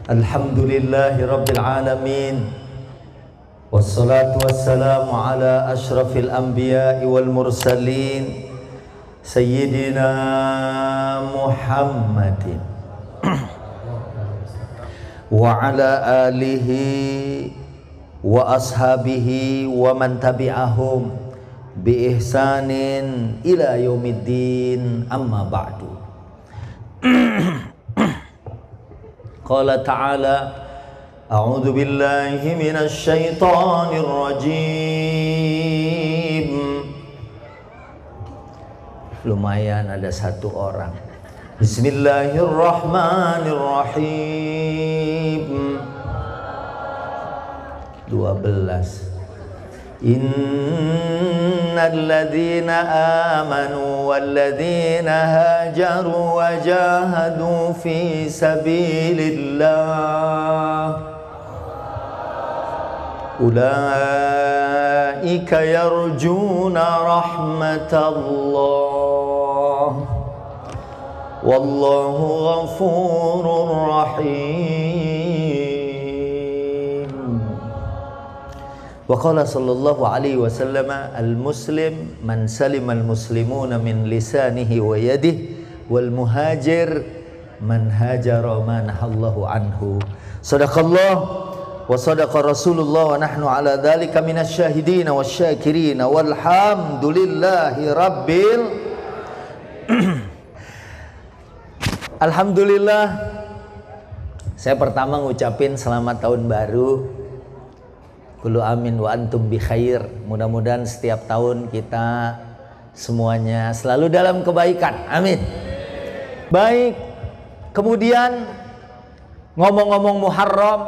Alhamdulillahi Rabbil Alamin. Wassalatu wassalamu ala ashrafil anbiya'i wal mursalin Sayyidina Muhammadin wa ala alihi wa ashabihi wa man tabi'ahum bi ihsanin ila yaumiddin, amma ba'du. Qala ta'ala a'udzu billahi minasy syaithanir rajim. Lumayan ada satu orang. Bismillahirrahmanirrahim. 12. Innal ladzina amanu wal ladzina hajaru wa jahadu fi sabilillah ulaika yarjuna rahmatallah wallahu ghafurur rahim. Wa qala sallallahu alaihi wasallam, al-muslim man salima al-muslimuna min lisanihi wa yadihi wal muhajir man hajara ma nahallahu anhu. Sadaqallah wa sadaqa Rasulullah wa nahnu ala dzalika minasy syahidin wasyakirin walhamdulillahi rabbil Alhamdulillah. Saya pertama ngucapin selamat tahun baru. Kullu amin wa antum bi khair. Mudah-mudahan setiap tahun kita semuanya selalu dalam kebaikan. Amin. Baik. Kemudian ngomong-ngomong Muharram,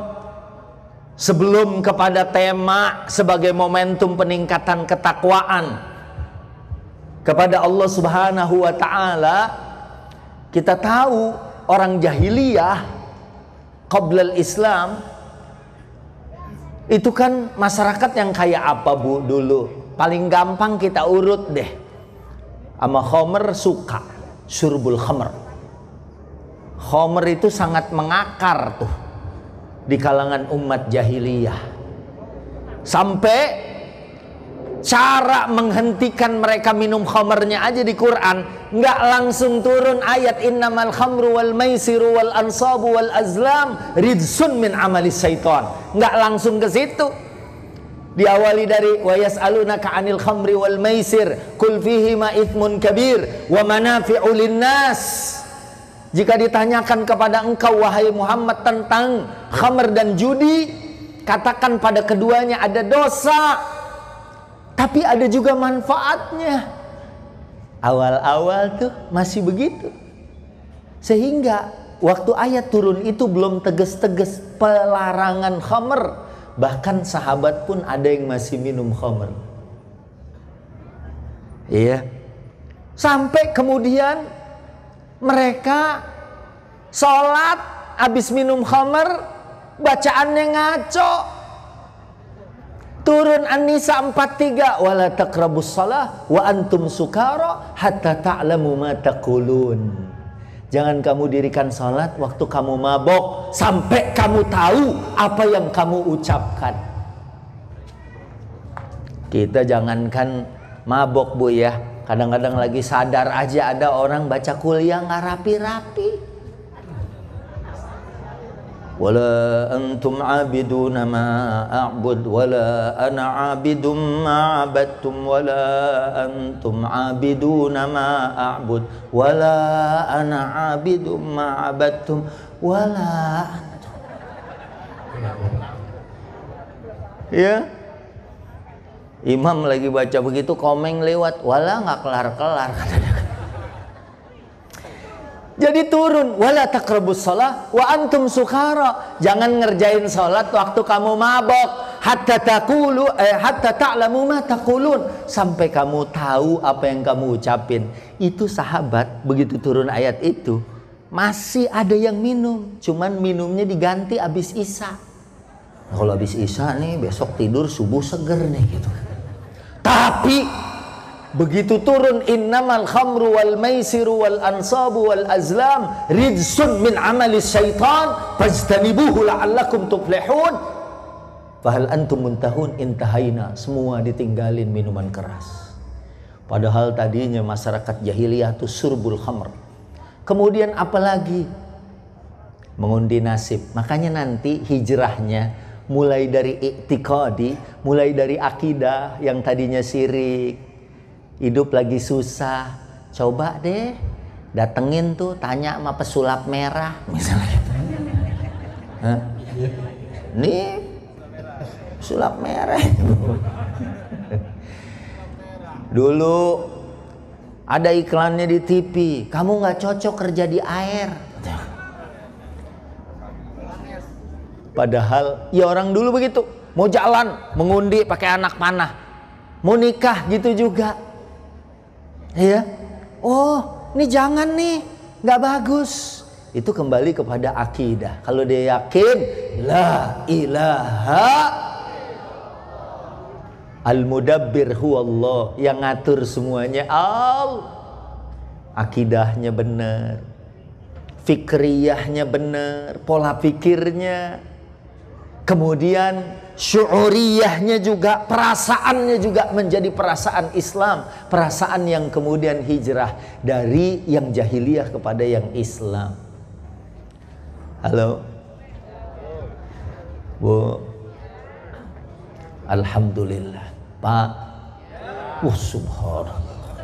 sebelum kepada tema sebagai momentum peningkatan ketakwaan kepada Allah Subhanahu wa taala, kita tahu orang jahiliyah qablal Islam itu kan masyarakat yang kayak apa, Bu, dulu? Paling gampang kita urut deh. Sama khomer suka, syurbul khomer. Khomer itu sangat mengakar tuh di kalangan umat jahiliyah. Sampai cara menghentikan mereka minum khomernya aja di Quran nggak langsung turun ayat innamal khamru wal maisiru wal ansabu wal azlam ridsun min amali syaitan. Nggak langsung ke situ. Diawali dari wa yas'alunaka 'anil khamri wal maisir qul fihima itsmun kabir wa manafi'u linnas. Jika ditanyakan kepada engkau wahai Muhammad tentang khamr dan judi, katakan pada keduanya ada dosa, tapi ada juga manfaatnya. Awal-awal tuh masih begitu. Sehingga waktu ayat turun itu belum tegas-tegas pelarangan khamr. Bahkan sahabat pun ada yang masih minum khamr. Iya. Sampai kemudian mereka sholat habis minum khamr, bacaannya ngaco. Turun An-Nisa 43, wala taqrabus shalah wa antum sukara hatta ta'lamu ma taqulun. Jangan kamu dirikan salat waktu kamu mabok sampai kamu tahu apa yang kamu ucapkan. Kita jangankan mabok, Bu, ya. Kadang-kadang lagi sadar aja ada orang baca kuliah nggak rapi-rapi. Wala antum abiduna ma a'bud wala ana abidum ma abadtum wala antum abiduna ma a'bud wala ana abidum ma abadtum wala antum. Ya, imam lagi baca begitu, komeng lewat, wala nggak kelar-kelar katanya. Jadi turun wala taqrabus shalah wa antum sukara. Jangan ngerjain salat waktu kamu mabok. Hatta ta'lamu ma taqulun. Sampai kamu tahu apa yang kamu ucapin. Itu sahabat begitu turun ayat itu masih ada yang minum. Cuman minumnya diganti habis Isya. Nah, kalau habis Isya nih besok tidur subuh seger nih gitu. Tapi begitu turun innamal khamru wal maisiru wal ansabu wal azlam rijsun min amali syaitan fajtanibuhu la'allakum tuflihun. Fahal antum muntahun, intahaina, semua ditinggalin minuman keras. Padahal tadinya masyarakat jahiliyah itu surbul khamr. Kemudian apalagi? Mengundi nasib. Makanya nanti hijrahnya mulai dari i'tiqadi, mulai dari akidah yang tadinya syirik, hidup lagi susah, coba deh datengin tuh, tanya sama pesulap merah misalnya gitu. Hah? Nih pesulap merah. Dulu ada iklannya di TV, kamu nggak cocok kerja di air. Padahal ya orang dulu begitu, mau jalan mengundi pakai anak panah, mau nikah gitu juga. Ya, oh ini jangan nih, nggak bagus. Itu kembali kepada akidah. Kalau dia yakin la ilaha al-mudabbir huwallah, yang ngatur semuanya Allah. Akidahnya benar, fikriyahnya benar, pola pikirnya. Kemudian syu'uriyahnya juga, perasaannya juga menjadi perasaan Islam, perasaan yang kemudian hijrah dari yang jahiliyah kepada yang Islam. Halo Bu, alhamdulillah Pak. Subhanallah,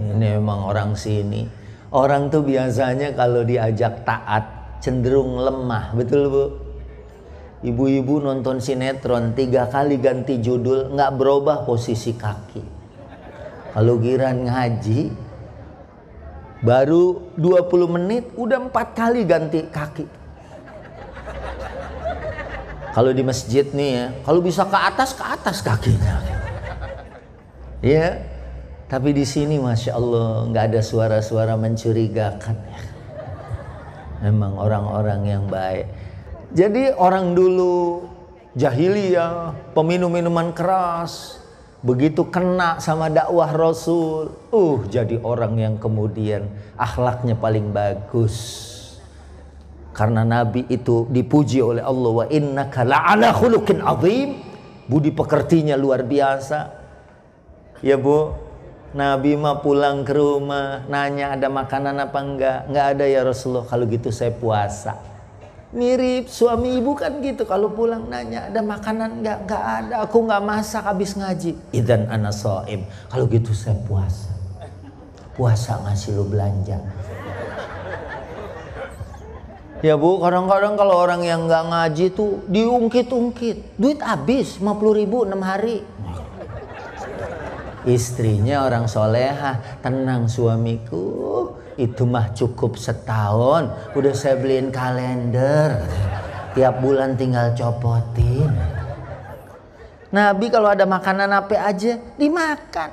ini memang orang sini. Orang tuh biasanya kalau diajak taat cenderung lemah, betul Bu? Ibu-ibu nonton sinetron 3 kali ganti judul, nggak berubah posisi kaki. Kalau giran ngaji, baru 20 menit udah 4 kali ganti kaki. Kalau di masjid nih ya, kalau bisa ke atas kakinya. Ya, tapi di sini Masya Allah nggak ada suara-suara mencurigakan ya. Memang orang-orang yang baik. Jadi orang dulu jahiliyah, peminum minuman keras, begitu kena sama dakwah Rasul, jadi orang yang kemudian akhlaknya paling bagus. Karena Nabi itu dipuji oleh Allah, wa innaka la'ala khuluqin azim, budi pekertinya luar biasa. Ya Bu, Nabi mah pulang ke rumah nanya ada makanan apa enggak? Enggak ada ya Rasulullah. Kalau gitu saya puasa. Mirip suami ibu kan gitu, kalau pulang nanya ada makanan enggak? Enggak ada, aku enggak masak habis ngaji. Idzan ana shaim. Kalau gitu saya puasa. Puasa ngasih lu belanja. Ya Bu, kadang-kadang kalau orang yang enggak ngaji tuh diungkit-ungkit. Duit habis 50.000 6 hari. Istrinya orang soleha, tenang suamiku, itu mah cukup setahun, udah saya beliin kalender, tiap bulan tinggal copotin. Nabi kalau ada makanan apa aja dimakan,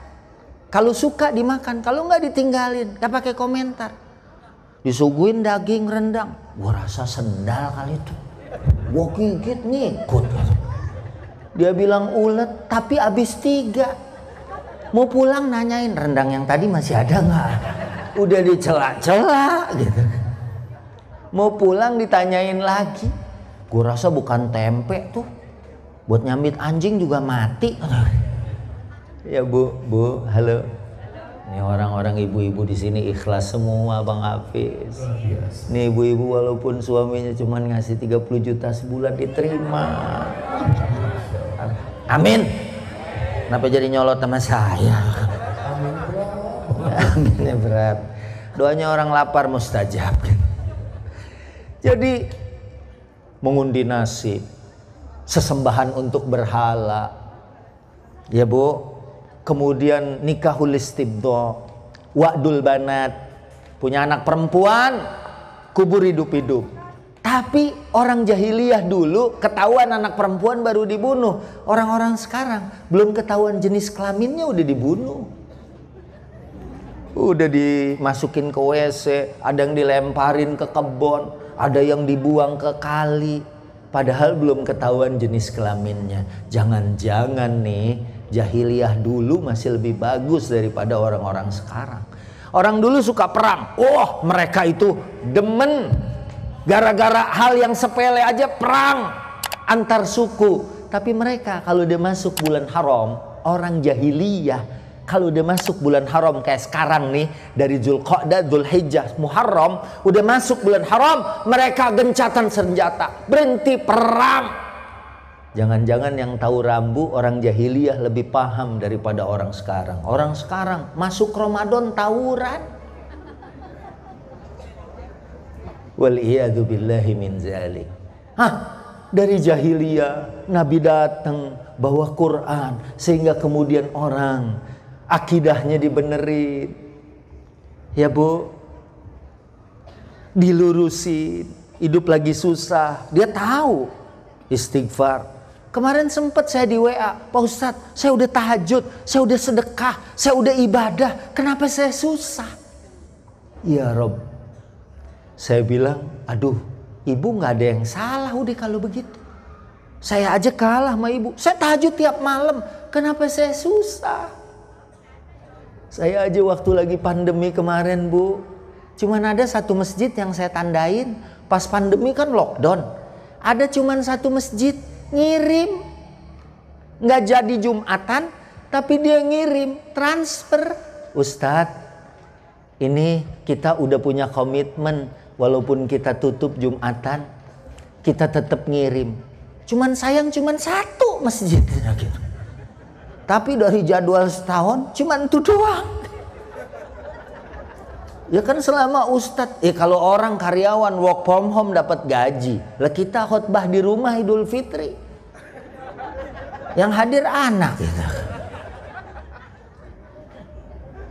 kalau suka dimakan, kalau nggak ditinggalin, nggak pakai komentar. Disuguhin daging rendang, gua rasa sendal kali itu, gua gigit ngikut. Dia bilang ulet, tapi habis 3. Mau pulang nanyain rendang yang tadi masih ada nggak? Udah dicela-cela gitu. Mau pulang ditanyain lagi. Gue rasa bukan tempe tuh, buat nyambit anjing juga mati. Ya Bu, halo. Ini orang-orang ibu-ibu di sini ikhlas semua Bang Hafiz. Nih ibu-ibu walaupun suaminya cuma ngasih 30 juta sebulan diterima. Amin. Kenapa jadi nyolot sama saya? Aminnya berat. Doanya orang lapar mustajab. Jadi mengundi nasib, sesembahan untuk berhala, ya Bu. Kemudian nikahul istibdha, wa'dul banat, punya anak perempuan, kubur hidup-hidup. Tapi orang jahiliyah dulu ketahuan anak perempuan baru dibunuh. Orang-orang sekarang belum ketahuan jenis kelaminnya udah dibunuh. Udah dimasukin ke WC, ada yang dilemparin ke kebun, ada yang dibuang ke kali. padahal belum ketahuan jenis kelaminnya. Jangan-jangan nih jahiliyah dulu masih lebih bagus daripada orang-orang sekarang. Orang dulu suka perang. Oh, mereka itu demen. Gara-gara hal yang sepele aja perang antar suku. Tapi mereka kalau udah masuk bulan haram, orang jahiliyah kalau udah masuk bulan haram kayak sekarang nih, dari Dzulqa'dah, Dzulhijjah, Muharram, udah masuk bulan haram, mereka gencatan senjata, berhenti perang. Jangan-jangan yang tahu rambu orang jahiliyah lebih paham daripada orang sekarang. Orang sekarang masuk Ramadan tawuran. Wal'iyadu billahi min zalik. Dari jahiliyah Nabi datang bawa Quran sehingga kemudian orang akidahnya dibenerin, ya Bu, dilurusin. Hidup lagi susah, dia tahu istighfar. Kemarin sempat saya di WA, Pak Ustadz, saya udah tahajud, saya udah sedekah, saya udah ibadah, kenapa saya susah? Ya Rob, saya bilang, aduh, ibu nggak ada yang salah udah kalau begitu. Saya aja kalah sama ibu, saya tahajud tiap malam, kenapa saya susah? Saya aja waktu lagi pandemi kemarin Bu, cuman ada satu masjid yang saya tandain. Pas pandemi kan lockdown, ada cuman satu masjid ngirim, nggak jadi Jumatan, tapi dia ngirim transfer. Ustadz, ini kita udah punya komitmen, walaupun kita tutup Jumatan, kita tetap ngirim. Cuman sayang cuman satu masjidnya gitu. Tapi dari jadwal setahun cuman itu doang. Ya kan selama Ustadz, kalau orang karyawan work from home dapat gaji, lah kita khutbah di rumah Idul Fitri, yang hadir anak gitu.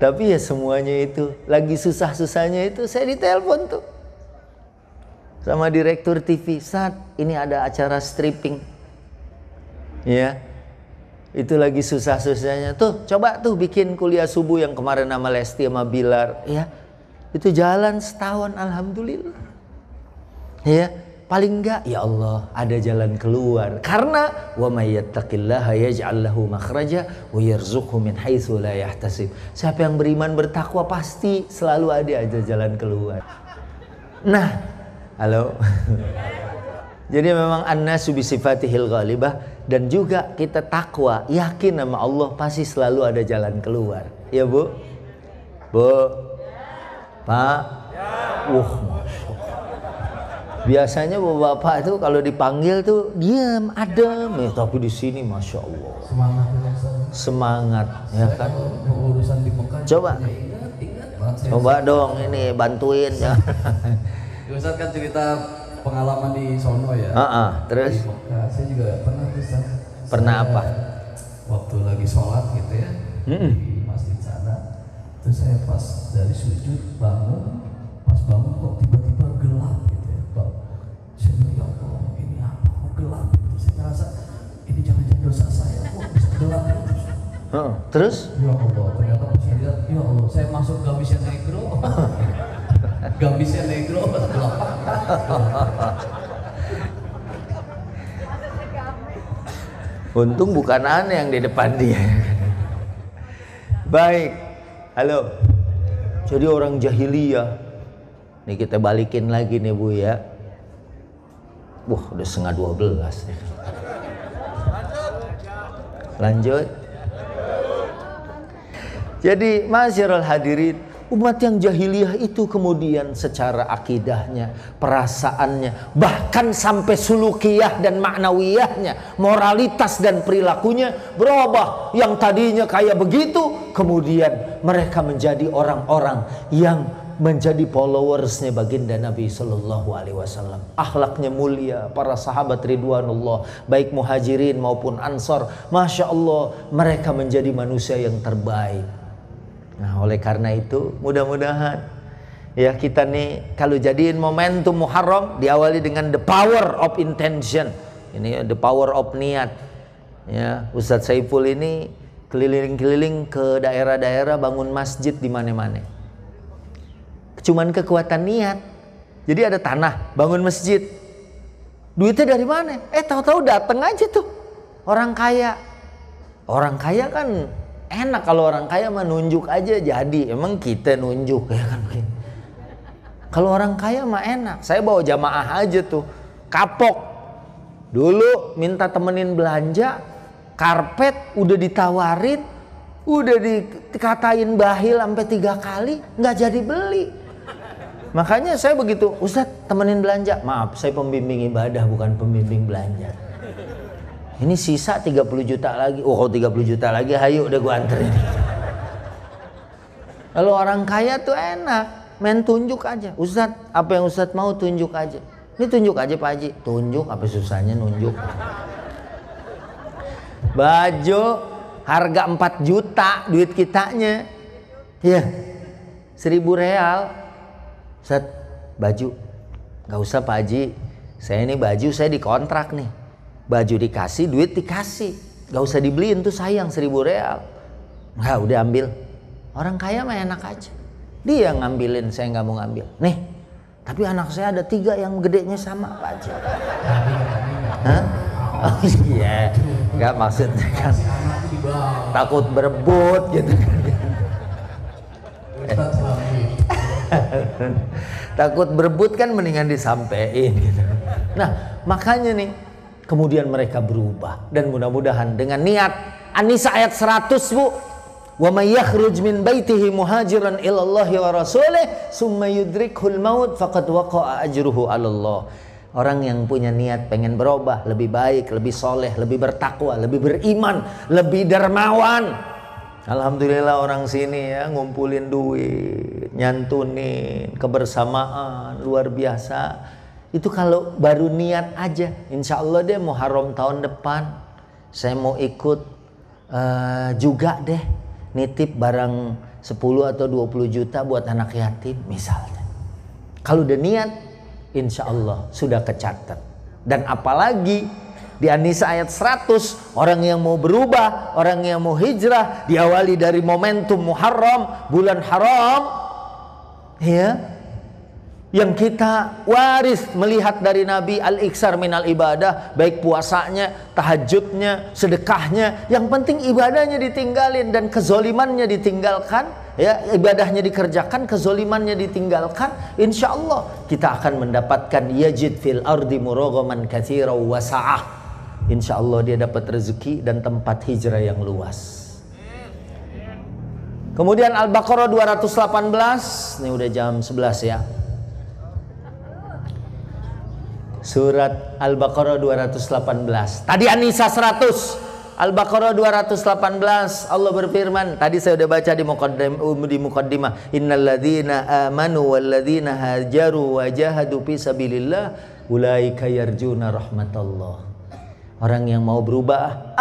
Tapi ya semuanya itu lagi susah-susahnya itu saya ditelepon tuh sama direktur TV, Ustadz ini ada acara stripping, ya. Itu lagi susah-susahnya tuh, coba tuh bikin kuliah subuh yang kemarin sama Lesti sama Bilar, ya. Itu jalan setahun, alhamdulillah. Ya, paling enggak ya Allah ada jalan keluar. Karena wa may yattaqillaha yaj'al lahu makhraja wa yarzuqhu min haitsu la yahtasib. Siapa yang beriman bertakwa pasti selalu ada aja jalan keluar. Nah, halo. Jadi memang an-nasu bi sifatihil ghalibah, dan juga kita takwa, yakin sama Allah pasti selalu ada jalan keluar. Ya Bu? Bu? Pak? Masya Allah. Biasanya bapak itu kalau dipanggil tuh diam, adem, ya, tapi di sini Masya Allah. Semangat, ya kan? Urusan di Mekah. Coba. Coba dong ini bantuin ya. Ustaz kan cerita pengalaman di sono ya. Terus? Nah, saya juga pernah Ustaz. Pernah apa? Waktu lagi sholat gitu ya, di masjid sana. Terus saya pas dari sujud bangun, pas bangun kok tiba-tiba gelap gitu ya, Pak. Saya bilang ya Allah, ini apa? Kok gelap? Saya ngerasa ini jangan-jangan dosa saya kok bisa gelap terus. Terus? Ya Allah, ternyata pas saya lihat, ya Allah, saya masuk gabisnya negro. Gabisnya negro gelap. Untung bukan aneh yang di depan dia. Baik, halo. Jadi orang jahiliyah. Nih kita balikin lagi nih Bu ya. Wah udah 11:30 nih. Lanjut. Jadi masyarul hadirin, umat yang jahiliyah itu kemudian secara akidahnya, perasaannya, bahkan sampai sulukiyah dan maknawiyahnya, moralitas dan perilakunya berubah. Yang tadinya kayak begitu, kemudian mereka menjadi orang-orang yang menjadi followersnya baginda Nabi Sallallahu Alaihi Wasallam. Akhlaknya mulia, para sahabat ridwanullah, baik muhajirin maupun ansor, Masya Allah, mereka menjadi manusia yang terbaik. Nah oleh karena itu mudah-mudahan ya kita nih kalau jadiin momentum Muharram diawali dengan the power of intention. Ini the power of niat. Ya, Ustadz Saiful ini keliling-keliling ke daerah-daerah bangun masjid di mana-mana. Cuman kekuatan niat. Jadi ada tanah, bangun masjid. Duitnya dari mana? Tahu-tahu datang aja tuh orang kaya. Orang kaya kan enak, kalau orang kaya mah nunjuk aja jadi. Emang kita nunjuk ya kan? Kalau orang kaya mah enak. Saya bawa jamaah aja tuh, kapok. Dulu minta temenin belanja, karpet udah ditawarin, udah dikatain bahil sampai 3 kali, nggak jadi beli. Makanya saya begitu, Ustadz temenin belanja. Maaf, saya pembimbing ibadah bukan pembimbing belanja. Ini sisa 30 juta lagi. Oh, kalau 30 juta lagi, hayu udah gua anterin. Kalau orang kaya tuh enak, main tunjuk aja. Ustadz, apa yang Ustadz mau tunjuk aja. Ini tunjuk aja Pak Haji. Tunjuk, apa susahnya nunjuk. Baju harga 4 juta duit kitanya. Ya, 1.000 real. Ustadz, baju. Gak usah Pak Haji. Saya ini baju saya dikontrak nih. Baju dikasih, duit dikasih. Gak usah dibeliin tuh sayang 1.000 real. Nggak, udah ambil. Orang kaya mah enak aja. Dia ngambilin, saya nggak mau ngambil. Nih, tapi anak saya ada 3 yang gedenya sama Pak Haji. Hah? Oh iya, nggak maksudnya kan takut berebut gitu. Takut berebut kan mendingan disampein gitu. Nah makanya nih kemudian mereka berubah dan mudah-mudahan dengan niat An-Nisa ayat 100 Bu. Wa may yakhruj min baitihi muhajiran ila Allah wa rasulih summa yudrikhul maut faqad waqa'a ajruhu 'ala Allah. Orang yang punya niat pengen berubah, lebih baik, lebih soleh, lebih bertakwa, lebih beriman, lebih dermawan. Alhamdulillah orang sini ya ngumpulin duit, nyantunin, kebersamaan luar biasa. Itu kalau baru niat aja, insya Allah deh Muharram tahun depan saya mau ikut juga deh. Nitip barang 10 atau 20 juta buat anak yatim misalnya. Kalau udah niat, insya Allah sudah kecatat. Dan apalagi di An-Nisa ayat 100, orang yang mau berubah, orang yang mau hijrah, diawali dari momentum Muharram, bulan haram, ya, yang kita waris melihat dari Nabi al-iksar minal ibadah, baik puasanya, tahajudnya, sedekahnya, yang penting ibadahnya ditinggalin dan kezolimannya ditinggalkan, ya, ibadahnya dikerjakan, kezolimannya ditinggalkan, insya Allah kita akan mendapatkan yajid fil ardi muraghaman katsira wa sa'ah. Insya Allah dia dapat rezeki dan tempat hijrah yang luas. Kemudian Al-Baqarah 218, ini udah jam 11 ya. Surat Al-Baqarah 218. Tadi An-Nisa 100. Al-Baqarah 218 Allah berfirman. Tadi saya udah baca di muqaddimah. Innal ladzina amanu wal ladzina hajaru wa jahadu fi sabilillah ulaika yarjuna rahmatallah. Orang yang mau berubah.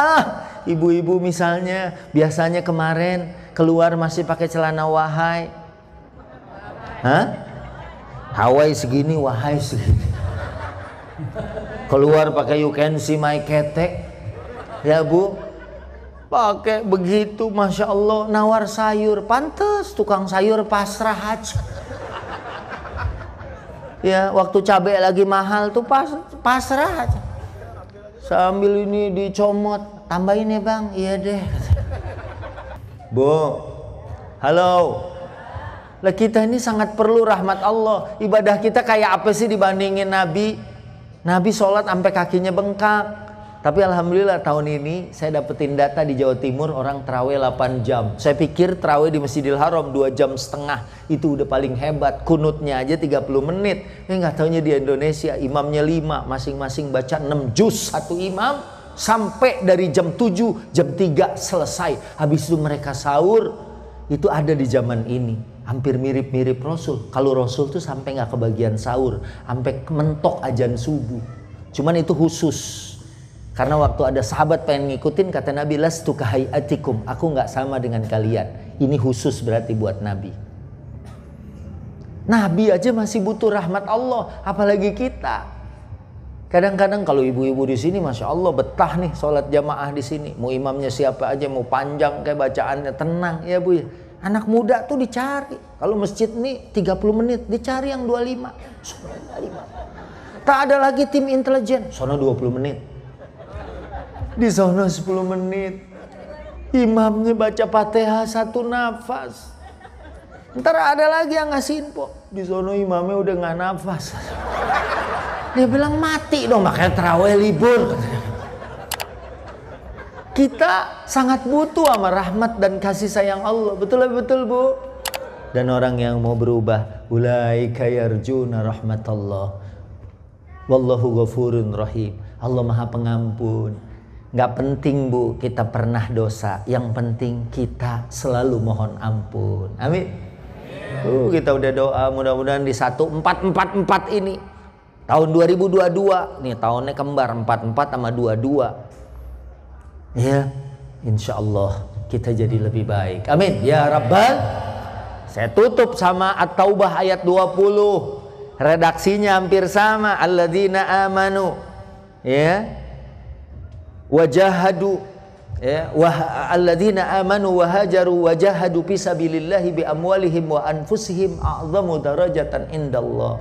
Ibu-ibu misalnya biasanya kemarin keluar masih pakai celana wahai. Hawaii segini, wahai segini. Keluar pakai you can see my ketek, ya Bu, pakai begitu, masya Allah, nawar sayur, pantes tukang sayur pasrah aja. Ya waktu cabai lagi mahal tuh pasrah aja. Sambil ini dicomot, tambahin ya Bang, iya deh. Bu, halo. Lah kita ini sangat perlu rahmat Allah. Ibadah kita kayak apa sih dibandingin Nabi? Nabi sholat sampai kakinya bengkak. Tapi alhamdulillah tahun ini saya dapetin data di Jawa Timur orang tarawih 8 jam. Saya pikir tarawih di Masjidil Haram 2,5 jam itu udah paling hebat. Kunutnya aja 30 menit. Nggak taunya di Indonesia imamnya 5, masing-masing baca 6 juz satu imam sampai dari jam 7, jam 3 selesai. Habis itu mereka sahur. Itu ada di zaman ini. Hampir mirip-mirip Rasul. Kalau Rasul tuh sampai nggak kebagian sahur, sampai mentok azan subuh. Cuman itu khusus. Karena waktu ada sahabat pengen ngikutin, kata Nabi, lastu kahayatikum, aku nggak sama dengan kalian. Ini khusus berarti buat Nabi. Nabi aja masih butuh rahmat Allah, apalagi kita. Kadang-kadang kalau ibu-ibu di sini, masya Allah betah nih sholat jamaah di sini. Mau imamnya siapa aja, mau panjang kayak bacaannya, tenang ya Bu ya. Anak muda tuh dicari. Kalau masjid nih 30 menit, dicari yang 25. Tak ada lagi tim intelijen, sono 20 menit. Di sono 10 menit. Imamnya baca Fatihah 1 nafas. Ntar ada lagi yang ngasih info. Di sono imamnya udah nggak nafas. Dia bilang mati dong, makanya tarawih libur. Kita sangat butuh sama rahmat dan kasih sayang Allah. Betul Bu. Dan orang yang mau berubah, ulaika yarjuna rahmatallah. Wallahu ghafurun rahim. Allah Maha Pengampun. Nggak penting Bu kita pernah dosa, yang penting kita selalu mohon ampun. Amin. Kita udah doa, mudah-mudahan di 1444 ini tahun 2022 nih, tahunnya kembar 44 sama 22 ya, insya Allah kita jadi lebih baik. Amin ya Rabbal. Saya tutup sama At-Taubah ayat 20. Redaksinya hampir sama, alladzina amanu ya wajahadu ya alladzina amanu wahajaru wajahadu fisabilillahi bi amwalihim wa anfusihim a'zamu darajatan indallah.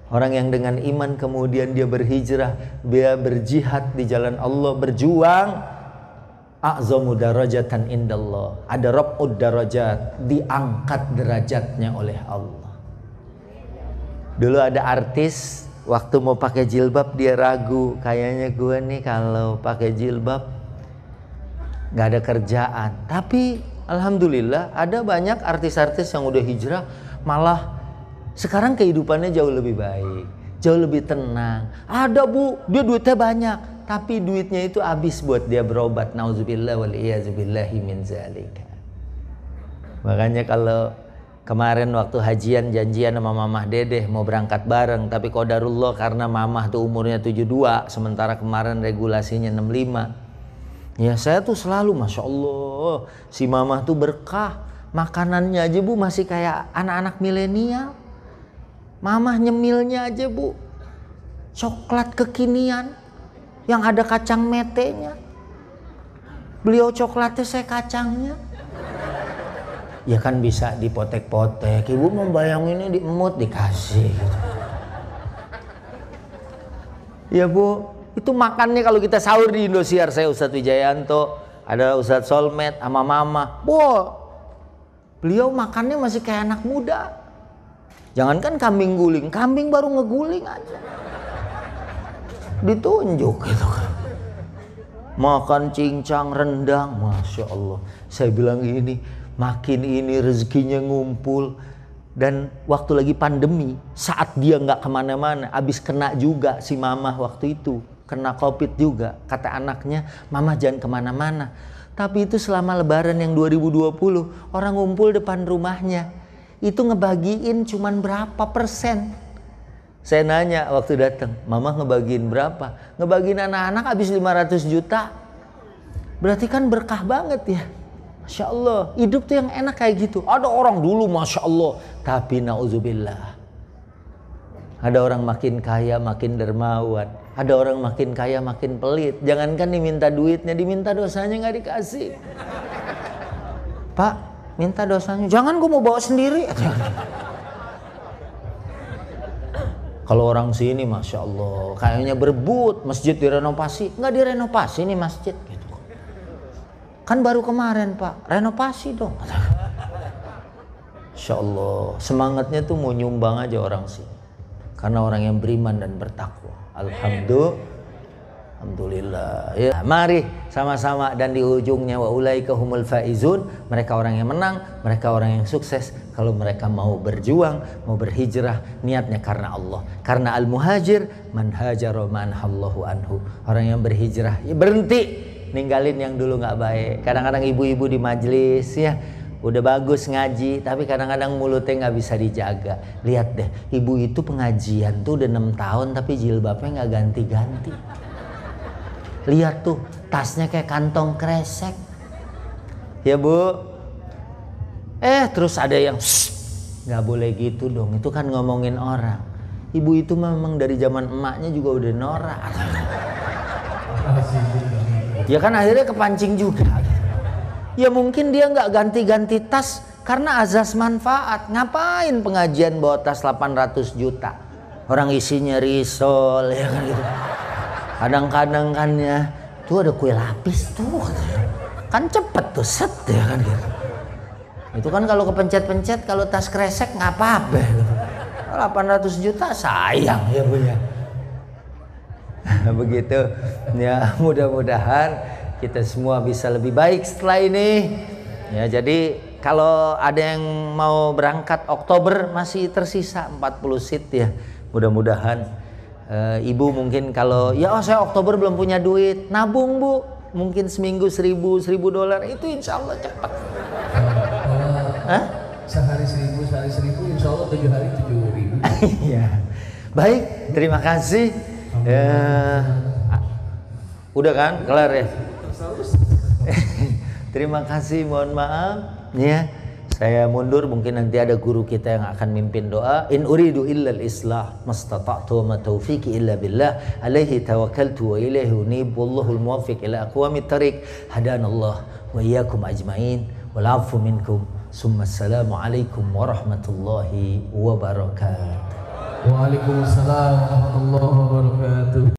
Orang yang dengan iman kemudian dia berhijrah, dia berjihad di jalan Allah, berjuang, a'zamu darajatan indallah. Ada raf'ud darajat, diangkat derajatnya oleh Allah. Dulu ada artis waktu mau pakai jilbab dia ragu, kayaknya gue nih kalau pakai jilbab nggak ada kerjaan. Tapi alhamdulillah ada banyak artis-artis yang udah hijrah, malah sekarang kehidupannya jauh lebih baik, jauh lebih tenang. Ada Bu, dia duitnya banyak, tapi duitnya itu habis buat dia berobat. Nauzubillah wal iyazubillahi min zalika. Makanya kalau kemarin waktu hajian janjian sama Mamah Dedeh mau berangkat bareng, tapi qadarullah karena Mamah tuh umurnya 72, sementara kemarin regulasinya 65. Ya saya tuh selalu Masya Allah, si Mamah tuh berkah. Makanannya aja Bu masih kayak anak-anak milenial. Mamah nyemilnya aja Bu coklat kekinian yang ada kacang metenya. Beliau coklatnya, saya kacangnya. Ya kan bisa dipotek-potek. Ibu mau bayanginnya diemut dikasih gitu. Ya Bu, itu makannya kalau kita sahur di Indosiar, saya Ustadz Wijayanto, ada Ustadz Solmed sama Mama. Wow, beliau makannya masih kayak anak muda. Jangankan kambing guling, kambing baru ngeguling aja ditunjuk gitu kan. Makan cincang, rendang, Masya Allah. Saya bilang ini, makin ini rezekinya ngumpul. Dan waktu lagi pandemi, saat dia nggak kemana-mana, abis kena juga si Mamah waktu itu, kena COVID juga. Kata anaknya, Mamah jangan kemana-mana. Tapi itu selama lebaran yang 2020, orang ngumpul depan rumahnya. Itu ngebagiin cuman berapa persen? Saya nanya waktu datang, Mamah ngebagiin berapa? Ngebagiin anak-anak habis 500 juta. Berarti kan berkah banget ya. Masya Allah, hidup tuh yang enak kayak gitu. Ada orang dulu Masya Allah, tapi na'udzubillah. Ada orang makin kaya makin dermawan. Ada orang makin kaya makin pelit. Jangankan diminta duitnya, diminta dosanya nggak dikasih. Pak, minta dosanya. Jangan, gue mau bawa sendiri. Kalau orang sini Masya Allah, kayaknya berebut masjid direnovasi. Nggak direnovasi nih masjid. Kan baru kemarin Pak, renovasi dong. Insya Allah, semangatnya tuh mau nyumbang aja orang sini. Karena orang yang beriman dan bertakwa. Alhamdulillah. Ya, mari sama-sama dan di ujungnya wa ulaika humul faizun. Mereka orang yang menang, mereka orang yang sukses. Kalau mereka mau berjuang, mau berhijrah, niatnya karena Allah. Karena al-muhajir man hajara man hallahu anhu. Orang yang berhijrah, ya berhenti ninggalin yang dulu nggak baik. Kadang-kadang ibu-ibu di majelis ya udah bagus ngaji, tapi kadang-kadang mulutnya nggak bisa dijaga. Lihat deh, ibu itu pengajian tuh udah 6 tahun tapi jilbabnya nggak ganti-ganti. Lihat tuh, tasnya kayak kantong kresek. Ya Bu. Terus ada yang nggak boleh gitu dong, itu kan ngomongin orang. Ibu itu memang dari zaman emaknya juga udah norak. Ya kan akhirnya kepancing juga. Ya mungkin dia nggak ganti-ganti tas karena azas manfaat. Ngapain pengajian bawa tas 800 juta? orang isinya risol ya kan gitu. Kadang-kadang kan ya, tuh ada kue lapis tuh, kan cepet tuh set ya kan gitu. Itu kan kalau kepencet-pencet, kalau tas kresek nggak apa-apa. 800 juta sayang ya Bu ya. Begitu ya, mudah-mudahan kita semua bisa lebih baik setelah ini. Ya, jadi kalau ada yang mau berangkat Oktober masih tersisa 40 seat ya. Mudah-mudahan ibu mungkin kalau ya saya Oktober belum punya duit, nabung Bu, mungkin seminggu $1.000 itu insya Allah cepat. Sehari 1.000, insya Allah 7 hari 7.000. Iya. Baik, terima kasih. Udah kan, kelar ya. Terima kasih, mohon maaf ya. Saya mundur, mungkin nanti ada guru kita yang akan mimpin doa. In uridu illa al-islah mastata'tu wa ma taufiqi illa billah alaihi tawakkaltu wa ilaihi unib wallahul muwaffiq ila aqwamit thariq hadanallah wa iyyakum ajmain wal 'afwu minkum summa assalamu alaikum warahmatullahi wabarakatuh. Waalaikumsalam warahmatullahi wabarakatuh.